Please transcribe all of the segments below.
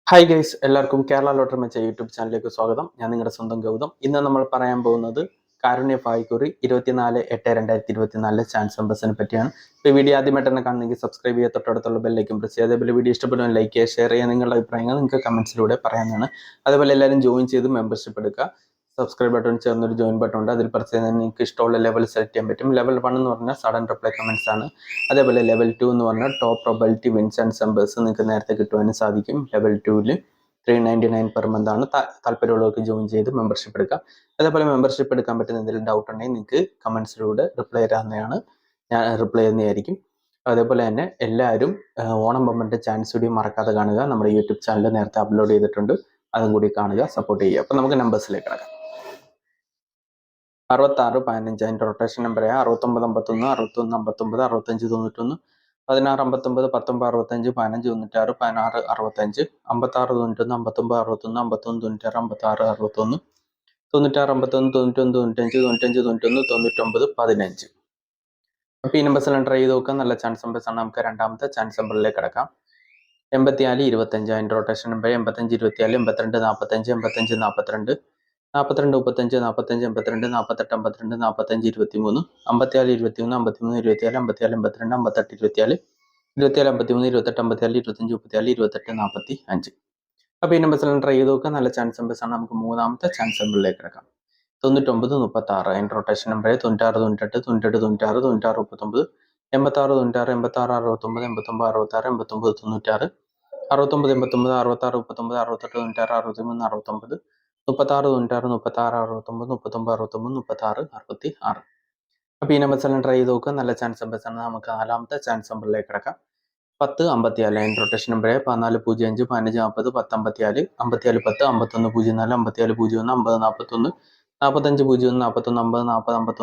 Hi guys, എല്ലാവർക്കും Kerala lottery മെച്ച YouTube ചാനലിലേക്ക് സ്വാഗതം. ഞാൻ നിങ്ങളുടെ സ്വന്തം ഗൗതം. ഇന്ന് നമ്മൾ പറയാൻ പോകുന്നത് കാരുണ്യ ഭാഗ്യക്കുറി 24/8/2024 ചാൻസ് നമ്പേഴ്സിനെ പറ്റിയാണ്. ഇപ്പോൾ വീഡിയോ ആദ്യമായിട്ട് തന്നെ കാണുന്നെങ്കിൽ സബ്സ്ക്രൈബ് ചെയ്യുക, തൊട്ടടുത്തുള്ള ബെല്ലൈക്കും പ്രസ് ചെയ്യുക. അതേപോലെ വീഡിയോ ഇഷ്ടപ്പെടുന്ന ലൈക്ക് ചെയ്യുക, ഷെയർ ചെയ്യുക. നിങ്ങളുടെ അഭിപ്രായങ്ങൾ നിങ്ങൾക്ക് കമൻസിലൂടെ പറയാവുന്നതാണ്. അതേപോലെ എല്ലാവരും ജോയിൻ ചെയ്ത് മെമ്പർഷിപ്പ് എടുക്കുക. സബ്സ്ക്രൈബ് ബട്ടൺ ചേർന്നൊരു ജോയിൻ ബട്ടൺ ഉണ്ട്. അതിൽ പ്രസ് ചെയ്താൽ നിങ്ങൾക്ക് ഇഷ്ടമുള്ള ലെവൽ സെലക്ട് ചെയ്യാൻ പറ്റും. ലെവൽ 1 എന്ന് പറഞ്ഞാൽ സഡൻ റിപ്ലൈ കമൻസ് ആണ്. അതേപോലെ ലെവൽ 2 എന്ന് പറഞ്ഞാൽ top probability wins and numbers നിങ്ങൾക്ക് നേരത്തെ കിട്ടുവാനും സാധിക്കും. ലെവൽ 2 399 പെർ മന്ത് ആണ്. താല്പര്യമുള്ളവർക്ക് ജോയിൻ ചെയ്ത് മെമ്പർഷിപ്പ് എടുക്കാം. അതേപോലെ മെമ്പർഷിപ്പ് എടുക്കാൻ പറ്റുന്ന എന്തെങ്കിലും ഡൗട്ട് ഉണ്ടെങ്കിൽ നിങ്ങൾക്ക് കമൻസിലൂടെ റിപ്ലൈ തരാവുന്നതാണ്. ഞാൻ റിപ്ലൈ ചെയ്യുന്നതായിരിക്കും. അതേപോലെ തന്നെ എല്ലാവരും ഓണം ബമ്പറിന്റെ ചാൻസ് വീഡിയോ മറക്കാതെ കാണുക. നമ്മുടെ യൂട്യൂബ് ചാനൽ നേരത്തെ അപ്ലോഡ് ചെയ്തിട്ടുണ്ട്, അതും കൂടി കാണുക, സപ്പോർട്ട് ചെയ്യുക. അപ്പം നമുക്ക് നമ്പേഴ്സിലേക്ക് കിടക്കാം. 66 15 അതിൻ്റെ റൊട്ടേഷൻ നമ്പർ 69 51 61 59 65 91 16 59 19 65 15 96 16 65 56 91 59 61 51 96 56 61 96 51 91 95 95 95 99 അപ്പോൾ ഈ നമ്പേഴ്സ് എല്ലാം ട്രൈ ചെയ്ത് നോക്കാം. നല്ല ചാൻസ് നമ്പേഴ്സ് ആണ്. നമുക്ക് രണ്ടാമത്തെ ചാൻസ് നമ്പറിലേക്ക് കിടക്കാം. 84 25 അതിൻ്റെ റൊട്ടേഷൻ നമ്പർ 85 24 82 45 85 42 42 35 45 82 48 52 45 23 54 23 53 24 54 52 58 24 24 53 28 54 25 34 28 45. അപ്പോൾ ഈ നമ്പേഴ്സ് എല്ലാം ട്രൈ ചെയ്ത് നോക്കാം. നല്ല ചാൻസ് നമ്പേഴ്സ് ആണ്. നമുക്ക് മൂന്നാമത്തെ ചാൻസ് നമ്പറിലേക്ക് കിടക്കാം. 99 36 അതിൻ്റെ റൊട്ടേഷൻ നമ്പർ 96 98 98 96 96 39 86 96 86 69 89 66 89 96 69 89 66 39 68 96 63 69 36 96 36 69 39 69 36 66. അപ്പോൾ ഈ നമ്പേഴ്സ് എല്ലാം ട്രൈ ചെയ്ത് നോക്കുക. നല്ല ചാൻസ് നമ്പേഴ്സ് ആണ്. നമുക്ക് നാലാമത്തെ ചാൻസ് നമ്പറിലേക്ക് കിടക്കാം. 10 54 അതിൻ്റെ റൊട്ടേഷൻ നമ്പർ 14 05 15 40 10 54 54 10 51 04 54 01 50 41 45 01 41 50 40 51 40 15 04 51 01 54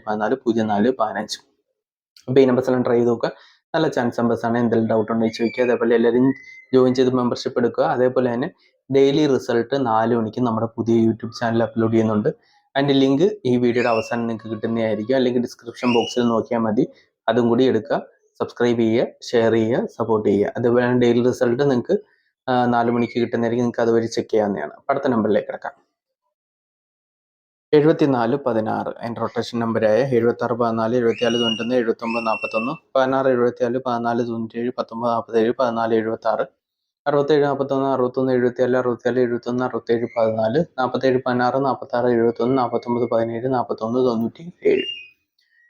05 14 04 15. അപ്പോൾ ഈ നമ്പേഴ്സ് എല്ലാം ട്രൈ ചെയ്ത് നോക്കുക. നല്ല ചാൻസ് നമ്പേഴ്സ് ആണ്. എന്തെങ്കിലും ഡൗട്ട് ഉണ്ടെങ്കിൽ ചോദിക്കുക. അതേപോലെ എല്ലാവരും ജോയിൻ ചെയ്ത് മെമ്പർഷിപ്പ് എടുക്കുക. അതേപോലെ തന്നെ ഡെയിലി റിസൾട്ട് 4 മണിക്ക് നമ്മുടെ പുതിയ യൂട്യൂബ് ചാനൽ അപ്ലോഡ് ചെയ്യുന്നുണ്ട്. അതിൻ്റെ ലിങ്ക് ഈ വീഡിയോയുടെ അവസാനം നിങ്ങൾക്ക് കിട്ടുന്നതായിരിക്കും, അല്ലെങ്കിൽ ഡിസ്ക്രിപ്ഷൻ ബോക്സിൽ നോക്കിയാൽ മതി. അതും കൂടി എടുക്കുക. സബ്സ്ക്രൈബ് ചെയ്യുക, ഷെയർ ചെയ്യുക, സപ്പോർട്ട് ചെയ്യുക. അതുപോലെ തന്നെ ഡെയിലി റിസൾട്ട് നിങ്ങൾക്ക് 4 മണിക്ക് കിട്ടുന്നതായിരിക്കും. നിങ്ങൾക്ക് അതുവഴി ചെക്ക് ചെയ്യാവുന്നതാണ്. അടുത്ത നമ്പറിലേക്ക് കിടക്കാം. 74 16 അതിൻ്റെ റൊട്ടേഷൻ നമ്പറായ 76 14 74 91 79 41 16 74 14 97 19 47 14 76 67 41 61 74 64 71 67 14 47 16 46 71 49 17 41 97.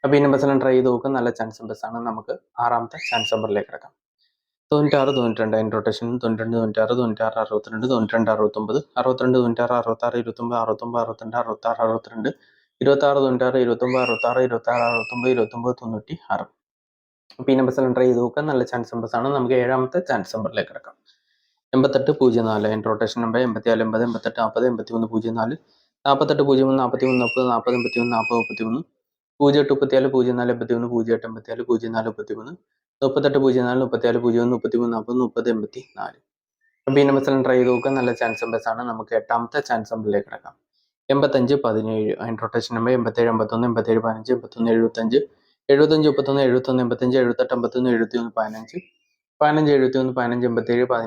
അപ്പോൾ ഈ നമ്പേഴ്സ് എല്ലാം ട്രൈ ചെയ്ത് നോക്കുക. നല്ല ചാൻസ് നമ്പേഴ്സ് ആണ്. നമുക്ക് ആറാമത്തെ ചാൻസ് നമ്പറിലേക്ക് കിടക്കാം. 96 92 അതിൻ്റെ റൊട്ടേഷൻ 92 96 96 62 92 69 62 96 66 29 69 62 66 62 26 96 29 66 26 69 29 96. അപ്പോൾ ഈ നമ്പേഴ്സ് എല്ലാം ട്രൈ ചെയ്ത് നോക്കുക. നല്ല ചാൻസ് നമ്പേഴ്സ് ആണ്. നമുക്ക് ഏഴാമത്തെ ചാൻസ് നമ്പറിലേക്ക് കിടക്കാം. 88 04 അതിൻ്റെ റൊട്ടേഷൻ നമ്പർ 84 80 88 40 83 04 48 01 43 30 40 81 40 33 08 34 04 81 08 84 04 33 38 04 34 01 33 40 30 84. അപ്പോൾ ഈ നമ്പേഴ്സ് എല്ലാം ട്രൈ ചെയ്ത് നോക്കുക. നല്ല ചാൻസ് നമ്പേഴ്സ് ആണ്. നമുക്ക് എട്ടാമത്തെ ചാൻസ് നമ്പറിലേക്ക് കിടക്കാം. 85 17 അതിൻ്റെ റൊട്ടേഷൻ നമ്പർ 87 51 87 15 51 75 75 31 71 85 78 51 71 15 15 71 15 87 17 85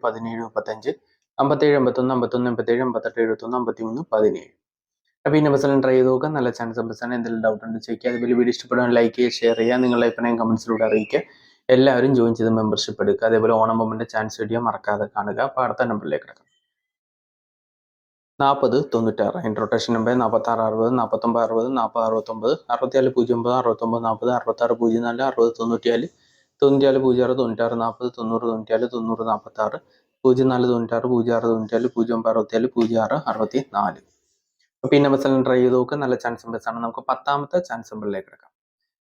17 35 57 81 51 87 58 71 53 17. അപ്പോൾ ഈ നമ്പേഴ്സ് എല്ലാം ട്രൈ ചെയ്ത് നോക്കുക. നല്ല ചാൻസ് നമ്പേഴ്സ് ആണ്. എന്തെങ്കിലും ഡൗട്ട് ഉണ്ട് ചോദിക്കുക. അതുപോലെ വീഡിയോ ഇഷ്ടപ്പെടാൻ ലൈക്ക് ചെയ്യുക, ഷെയർ ചെയ്യുക, നിങ്ങളുടെ അഭിപ്രായം കമൻസിലൂടെ അറിയിക്കുക. എല്ലാവരും ജോയിൻ ചെയ്ത് മെമ്പർഷിപ്പ് എടുക്കുക. അതേപോലെ ഓണം ബമ്പറിന്റെ ചാൻസ് വീഡിയോ മറക്കാതെ കാണുക. അപ്പോൾ അടുത്ത നമ്പറിലേക്ക് കിടക്കാം. 40 96 അതിൻ്റെ റൊട്ടേഷൻ നമ്പർ 46 60 49 60 40 69 64 09 69 40 66 04 60 94 94 06 96 40 90 94 90 46 04 96 06 94 09 64 06 അപ്പോൾ ഈ നമ്പേഴ്സ് എല്ലാം ട്രൈ ചെയ്ത് നോക്കുക. നല്ല ചാൻസ് നമ്പേഴ്സ് ആണ്. നമുക്ക് പത്താമത്തെ ചാൻസ് നമ്പറിലേക്ക് കിടക്കാം.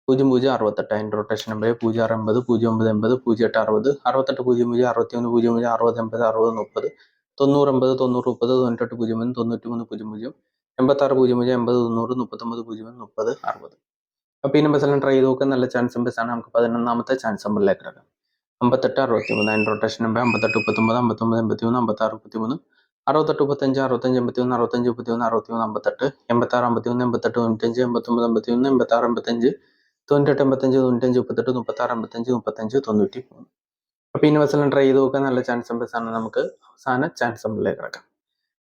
00 68 അതിൻ്റെ റൊട്ടേഷൻ നമ്പർ 06 80 09 80 08 60 68 00 61 00 60 80 60 30 90 80 90 30 98 01 93 00 86 00 80 90 39 00 30 60. അപ്പോൾ ഈ നമ്പേഴ്സ് എല്ലാം ട്രൈ ചെയ്ത് നോക്കുക. നല്ല ചാൻസ് നമ്പേഴ്സ് ആണ്. നമുക്ക് 11ാമത്തെ ചാൻസ് നമ്പറിലേക്ക് കിടക്കാം. 58 63 അതിൻ്റെ റൊട്ടേഷൻ നമ്പർ 58 39 59 81 56 33 68 35 65 81 65 31 61 58 86 51 88 95 89 81 86 85 98 85 95 38 36 55 35 93. അപ്പോൾ ഇനി ബസ്സിലും ട്രൈ ചെയ്ത് നോക്കുക. നല്ല ചാൻസ് നമ്പേഴ്സാണ്. നമുക്ക് അവസാന ചാൻസ് നമ്പറിലേക്ക് കിടക്കാം.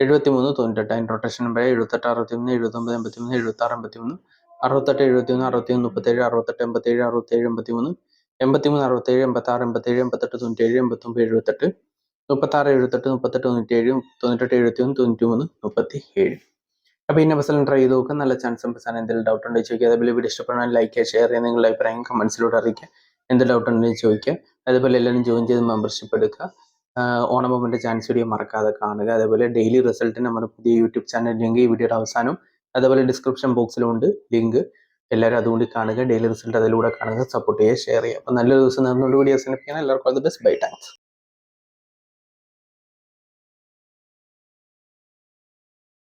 73 98 അതിൻ്റെ റൊട്ടേഷൻ നമ്പർ 78 61 79 83 76 81 68 71 61 37 68 87 67 83 83 67 86 87 88 97 89 78 36 78 38 97 98 71 93 37. അപ്പോൾ ഇന്ന ബസ്സിലും ട്രൈ ചെയ്ത് നോക്കുക. നല്ല ചാൻസ് നമ്പേഴ്സാണ്. എന്തെങ്കിലും ഡൗട്ട് ഉണ്ടെങ്കിൽ ചോദിക്കുക. അതേപോലെ വീഡിയോ ഇഷ്ടപ്പെടാൻ ലൈക്ക് ചെയ്യുക, ഷെയർ ചെയ്യുക, നിങ്ങളുടെ അഭിപ്രായം കമൻസിലൂടെ അറിയിക്കുക. എന്ത് ഡൗട്ട് ഉണ്ടെങ്കിൽ ചോദിക്കുക. അതേപോലെ എല്ലാവരും ജോയിൻ ചെയ്ത് മെമ്പർഷിപ്പ് എടുക്കുക. ഓണം മൊമെൻ്റ് ചാൻസ് വീഡിയോ മറക്കാതെ കാണുക. അതേപോലെ ഡെയിലി റിസൾട്ടിന് നമ്മുടെ പുതിയ യൂട്യൂബ് ചാനൽ ലിങ്ക് ഈ വീഡിയോയുടെ അവസാനവും അതേപോലെ ഡിസ്ക്രിപ്ഷൻ ബോക്സിലും ഉണ്ട് ലിങ്ക്. എല്ലാവരും അതുകൊണ്ട് കാണുക. ഡെയിലി റിസൾട്ട് അതിലൂടെ കാണുക, സപ്പോർട്ട് ചെയ്യുക, ഷെയർ ചെയ്യുക. അപ്പോൾ നല്ലൊരു ദിവസം നേർന്നുകൊണ്ട് വീഡിയോസിനെ എല്ലാവർക്കും അത് ബെസ്റ്റ്. ബൈ. താങ്ക്സ്.